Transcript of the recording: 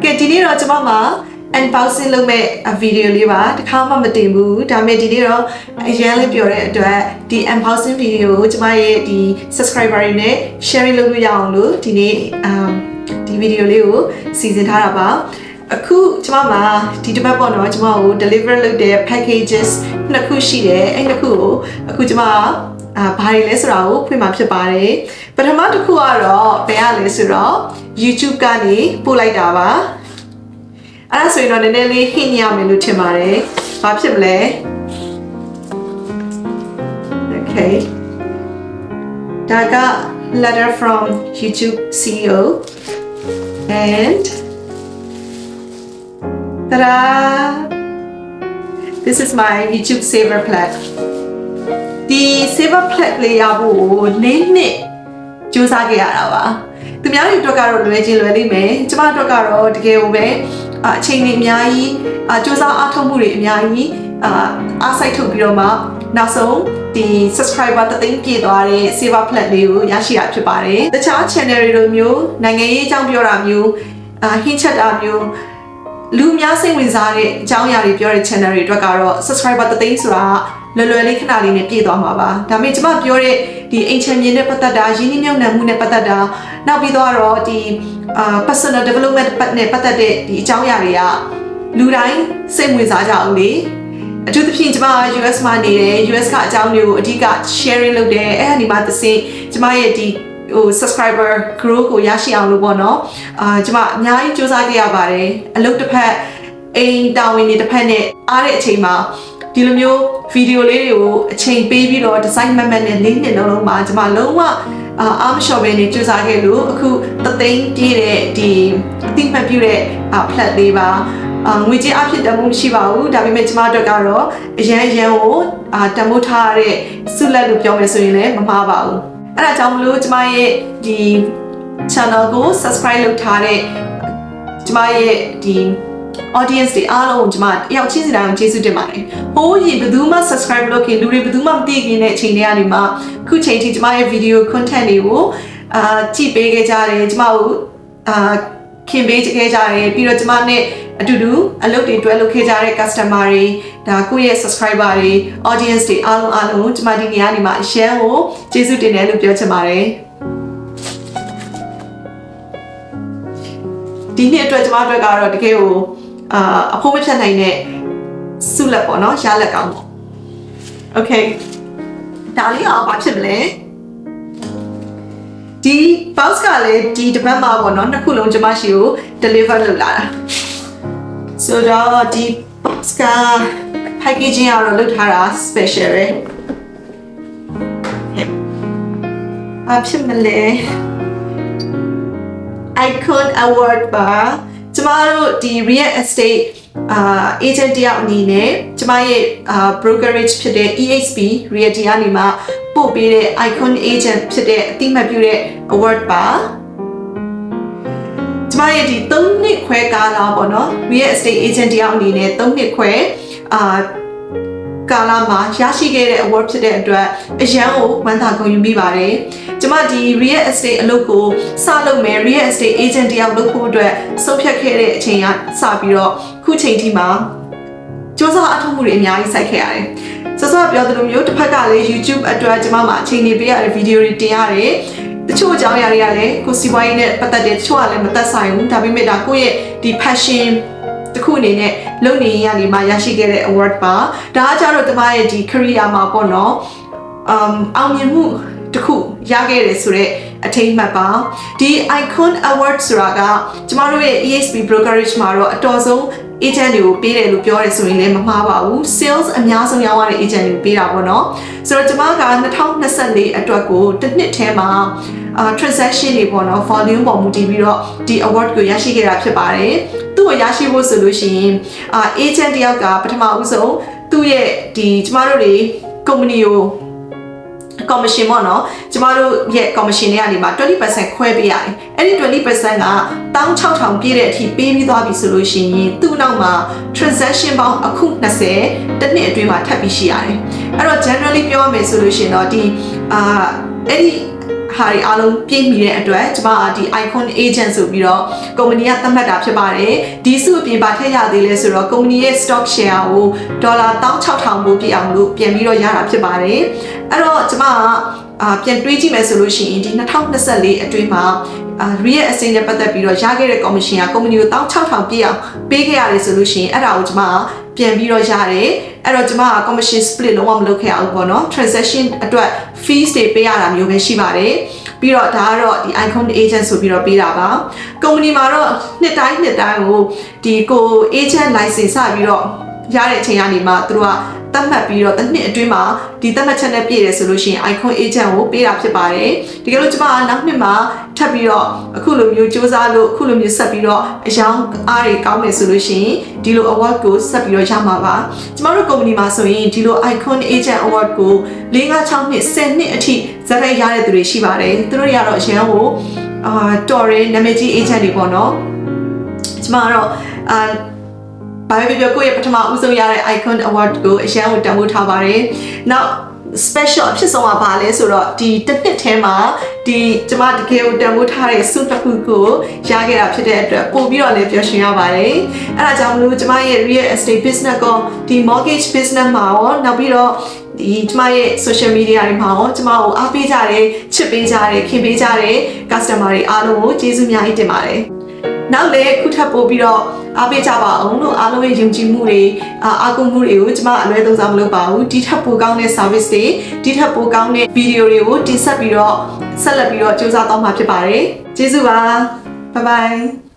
ကဲဒီနေ့တော့ကျွန်မမှာ unboxing လုပ်မဲ့ video လေးပါတခါမှမတင်ဘူးဒါပေမဲ့ဒီနေ့တော့အရင်လေးပြောတဲ့အတွက်ဒီ unboxing video ကိုကျွန်မရဲ့ဒီ subscriber တွေနဲ့ sharing လုပ်လို့ရအောင်လို့ဒီနေ့ဒီ video လေးကိုစီစဉ်ထားတာပါအခုကျွန်မမှာဒီတစ်ပတ်ပေါ့နော်ကျွန်မကို deliver လုပ်တဲ့ packages နှစ်ခုရှိတယ်အဲ့နှစ်ခုကိုအခုကျွန်မဘာတွေလဲဆိုတာကိုဖွင့်မှာဖြစ်ပါတယ်ပထမတစ်ခုကတော့ဘယ်ရလဲဆိုတော့ YouTube ကနေပို့လိုက်တာပါအဲ့ဒါဆိုရင်တော့နည်းနည်းလေး hint ရမယ်လို့ထင်ပါတယ်ဘာဖြစ်မလဲ Okay ဒါက letter from YouTube CEO and ta-da! This is my YouTube saver plug. ဒီ saver plug လေးရဖို့နှစ်စူးစမ်းခဲ့ရတာပါသူများတွေအတွက်ကတော့လွယ်ချင်းလွယ်လိမ့်မယ်ကျမတို့ကတော့တကယ်ကိုပဲအချိန်တွေအများကြီးစူးစမ်းအားထုတ်မှုတွေအများကြီးအားစိုက်ထုတ်ပြီးတော့မှနောက်ဆုံးဒီ subscriber တသိန်းပြည့်သွားတဲ့ saver plug လေးကိုရရှိတာဖြစ်ပါတယ်တခြား channel တွေလိုမျိုးနိုင်ငံရေးအကြောင်းပြောတာမျိုးဟင်းချက်တာမျိုးလူများစိတ်ဝင်စားတဲ့အကြောင်းအရာတွေပြောတဲ့ channel တွေအတွက်ကတော့ subscriber တသိန်းဆိုတာလွယ်လွယ်လေးခဏလေးနဲ့ပြည့်သွားမှာပါဒါပေမဲ့ကျွန်မပြောတဲ့ဒီအိမ်ချမ်းမြေနဲ့ပတ်သက်တာရင်းနှီးမြှုပ်နှံမှုနဲ့ပတ်သက်တာနောက်ပြီးတော့ဒီpersonal development နဲ့ပတ်သက်တဲ့ဒီအကြောင်းအရာတွေကလူတိုင်းစိတ်ဝင်စားကြအောင်လေအထူးသဖြင့်ကျွန်မ US မှာနေတယ် US ကအကြောင်းတွေကိုအဓိက sharing လုပ်တယ်အဲ့ဒီမှာတစ်ဆင့်ကျွန်မရဲ့ဒီsubscriber grow ကိုရရှိအောင်လို့ပေါ့နော်ကျွန်မအများကြီးစူးစမ်းခဲ့ရပါတယ်အလုပ်တစ်ဖက်အိမ်တာဝန်တွေတစ်ဖက်နဲ့အားတဲ့အချိန်မှာဒီလိုမျိုးဗီဒီယိုလေးတွေကိုအချိန်ပေးပြီးတော့ design မမတ်နဲ့၄နှစ်လုံးမှာကျွန်မလုံးဝအားမလျှော့ဘဲနေစူးစမ်းခဲ့လို့အခုသသိန်းပြည့်တဲ့ဒီအသိမှတ်ပြုတဲ့ plat လေးပါငွေကြေးအဖြစ်တန်ဖိုးမရှိပါဘူးဒါပေမဲ့ကျွန်မတို့ကတော့အရန်ကိုတန်ဖိုးထားတဲ့ဆုလက်လို့ပြောမယ်ဆိုရင်လည်းမမှားပါဘူးအဲ့ဒါကြောင့်မလို့ကျွန်မရဲ့ဒီ channel ကို subscribe လုပ်ထားတဲ့ကျွန်မရဲ့ဒီ audience တွေအားလုံးကျွန်မတယောက်ချင်းစီတိုင်းကျေးဇူးတင်ပါတယ်။ဟိုးရင်ဘယ်သူမှ subscribe လုပ်ခင်လူတွေဘယ်သူမှမသိခင်တဲ့အချိန်တွေကနေမှခုချိန်ထိကျွန်မရဲ့ video content တွေကိုကြည့်ပေးခဲ့ကြတယ်ကျွန်မကိုခင်ပေးခဲ့ကြတယ်ပြီးတော့ကျွန်မနဲ့အတူတူအလုပ်တွေတွဲလုပ်ခဲ့ကြတဲ့ customer တွေဒါကိုယ့်ရဲ့ subscriber တွေ audience တွေအားလုံးကျွန်မဒီနေ့ကနေမှ share ကိုကျေးဇူးတင်တယ်လို့ပြောချင်ပါတယ်ဒီနေ့အတွက်ကျွန်မတို့ကတော့တကယ်ကိုအဖို့မဖြတ်နိုင်တဲ့ဆုလက်ပေါ့နော်ရလက်ကောင်းပေါ့ Okay ဒါလေးအောင်ဘာဖြစ်မလဲဒီ box ကလည်းဒီတစ်ပတ်မှာပေါ့နော်နှစ်ခုလုံးကျွန်မရှိကို deliver လုပ်လာတာဆိုတော့ဒီ box က packaging အရတော့လုပ်ထားတာ special ပဲဘာဖြစ်မလဲ Icon Award ပါကျမတို့ဒီ real estate agent တယောက်အနေနဲ့ကျမရဲ့brokerage ဖြစ်တဲ့ EXP Realty ကနေမှပို့ပေးတဲ့ Icon Agent ဖြစ်တဲ့အတိအမှတ်ပြုတဲ့ award ပါကျမရဲ့ဒီ3နှစ်ခွဲကာလပေါ့နော် real estate agent တယောက်အနေနဲ့3နှစ်ခွဲကာလမှာရရှိခဲ့တဲ့ award ဖြစ်တဲ့အတွက်အရန်ကိုဝမ်းသာဂုဏ်ယူမိပါတယ်ကျမဒီ real estate အလုပ်ကိုစလုပ်မယ် real estate agent တယောက်လုပ်ဖို့အတွက်ဆုံးဖြတ်ခဲ့တဲ့အချိန်ကစပြီးတော့ခုချိန်ထိမှာစ조사အထောက်မှုတွေအများကြီးစိုက်ခဲ့ရတယ်စောစောပြောသလိုမျိုးတစ်ဖက်ကလည်း YouTube အတွက်ကျမမှာအချိန်နေပေးရတဲ့ဗီဒီယိုတွေတင်ရတယ်တချို့အကြောင်းအရာတွေကလည်းကိုစီပွားရေးနဲ့ပတ်သက်တဲ့တချို့ကလည်းမသက်ဆိုင်ဘူးဒါပေမဲ့ဒါကိုယ့်ရဲ့ဒီ passionတခုအနေနဲ့လုပ်နေရနေမှရရှိခဲ့တဲ့ award ပါဒါကကြတော့ကျမရဲ့ဒီ career မှာပေါ့နော်အောင်မြင်မှုတခုရခဲ့တယ်ဆိုတော့အထိမ်းအမှတ်ပါဒီ Icon Award ဆိုတာကကျမတို့ရဲ့ EXP brokerage မှာတော့အတော်ဆုံး agent တွေကိုပေးတယ်လို့ပြောရဲဆိုရင်လည်းမမှားပါဘူး sales အများဆုံးရောင်းရတဲ့ agent တွေကိုပေးတာပေါ့နော်ဆိုတော့ကျမက2024အတွက်ကိုတစ်နှစ်ထဲမှာtransaction တွေပေါ့နော် volume ပေါ်မူတည်ပြီးတော့ဒီ award ကိုရရှိခဲ့တာဖြစ်ပါတယ်သူ့ကိုရရှိဖို့ဆိုလို့ရှိရင် agent တယောက်ကပထမဦးဆုံးသူ့ရဲ့ဒီကျမတို့တွေ company ကို commission ပေါ့နော်ကျမတို့ရဲ့ commission တွေကနေမှာ 20% ခွဲပေးရတယ်အဲ့ဒီ 20% က16000ပြည့်တဲ့အထိပေးပြီးသွားပြီဆိုလို့ရှိရင်သူ့နောက်မှာ transaction ပေါင်းအခု20တစ်နှစ်အတွင်းမှာထပ်ပြီးရှိရတယ်အဲ့တော့ generally ပြောရမယ်ဆိုလို့ရှိရင်တော့ဒီအဲ့ဒီ ဟာတွေအားလုံးပြည့်မီတဲ့အတွက်ကျမဒီ icon agent ဆိုပြီးတော့ကုမ္ပဏီကသတ်မှတ်တာဖြစ်ပါတယ်ဒီစုအပြင်ဘာထည့်ရသေးလဲဆိုတော့ကုမ္ပဏီရဲ့ stock share ကိုဒေါ်လာ16000ပို့ပြအောင်လို့ပြန်ပြီးတော့ရတာဖြစ်ပါတယ်အဲ့တော့ကျမကပြန်တွေးကြည့်မယ်ဆိုလို့ရှိရင်ဒီ2024အတွင်းမှာreal estate နဲ့ပတ်သက်ပြီးတော့ရခဲ့တဲ့ commission ကကုမ္ပဏီကို16000ပြည့်အောင်ပေးခဲ့ရတယ်ဆိုလို့ရှိရင်အဲ့ဒါကိုကျမကပြန်ပြီးတော့ရတယ်အဲ့တော့ကျမက commission split လုံးဝမလုပ်ခဲ့အောင်ပေါ့နော် transaction အတွက် fees တွေပေးရတာမျိုးပဲရှိပါတယ်ပြီးတော့ဒါကတော့ဒီ icon agent ဆိုပြီးတော့ပေးတာပါကုမ္ပဏီမှာတော့နှစ်တိုင်းကိုဒီကို agent license စပြီးတော့ရတဲ့အချိန်ကနေမှသူတို့ကသတ်မှတ်ပြီးတော့တစ်နှစ်အတွင်းမှာဒီသတ်မှတ်ချက်နဲ့ပြည့်တယ်ဆိုလို့ရှိရင် icon agent ကိုပေးတာဖြစ်ပါတယ်တကယ်လို့ကျမကနောက်နှစ်မှာထပ်ပြီးတော့အခုလိုမျိုးစူးစမ်းလို့အခုလိုမျိုးဆက်ပြီးတော့အယောင်အားတွေကောင်းတယ်ဆိုလို့ရှိရင်ဒီလို award ကိုဆက်ပြီးတော့ရမှာပါကျမတို့ company မှာဆိုရင်ဒီလို icon agent award ကို4-5-6နှစ်10နှစ်အထိဇာတ်ရိုက်ရတဲ့သူတွေရှိပါတယ်သူတို့တွေကတော့အရန်ကိုတော်ရဲနာမည်ကြီး agent တွေပေါ့နော်ကျမကတော့ဘာပဲပြောကိုယ့်ရဲ့ပထမဦးဆုံးရတဲ့ icon award ကိုအရန်ကိုတန်ဖိုးထားပါတယ်။နောက် special အဖြစ်ဆုံးကဘာလဲဆိုတော့ဒီတစ်နှစ်ထဲမှာဒီကျမတကယ်ကိုတန်ဖိုးထားတဲ့ဆုတစ်ခုကိုရခဲ့တာဖြစ်တဲ့အတွက်ပို့ပြီးတော့လည်းပျော်ရွှင်ရပါတယ်။အဲဒါကြောင့်မလို့ကျမရဲ့ real estate business ကိုဒီ mortgage business မှာရောနောက်ပြီးတော့ဒီကျမရဲ့ social media တွေမှာရောကျမကိုအားပေးကြတယ်ချစ်ပေးကြတယ်ခင်ပေးကြတယ် customer တွေအားလုံးကိုကျေးဇူးအများကြီးတင်ပါတယ်။နောက်လည်းခုထပ်ပို့ပြီးတော့အားပေးကြပါအောင်လို့အားလုံးရဲ့ယုံကြည်မှုတွေအားကိုးမှုတွေကိုကျမအလွဲသုံးစားမလုပ်ပါဘူးဒီထပ်ပိုကောင်းတဲ့ service တွေဒီထပ်ပိုကောင်းတဲ့ video တွေကိုတင်ဆက်ပြီးတော့ဆက်လက်ပြီးတော့စူးစမ်းသွားမှာဖြစ်ပါတယ်ကျေးဇူးပါ bye bye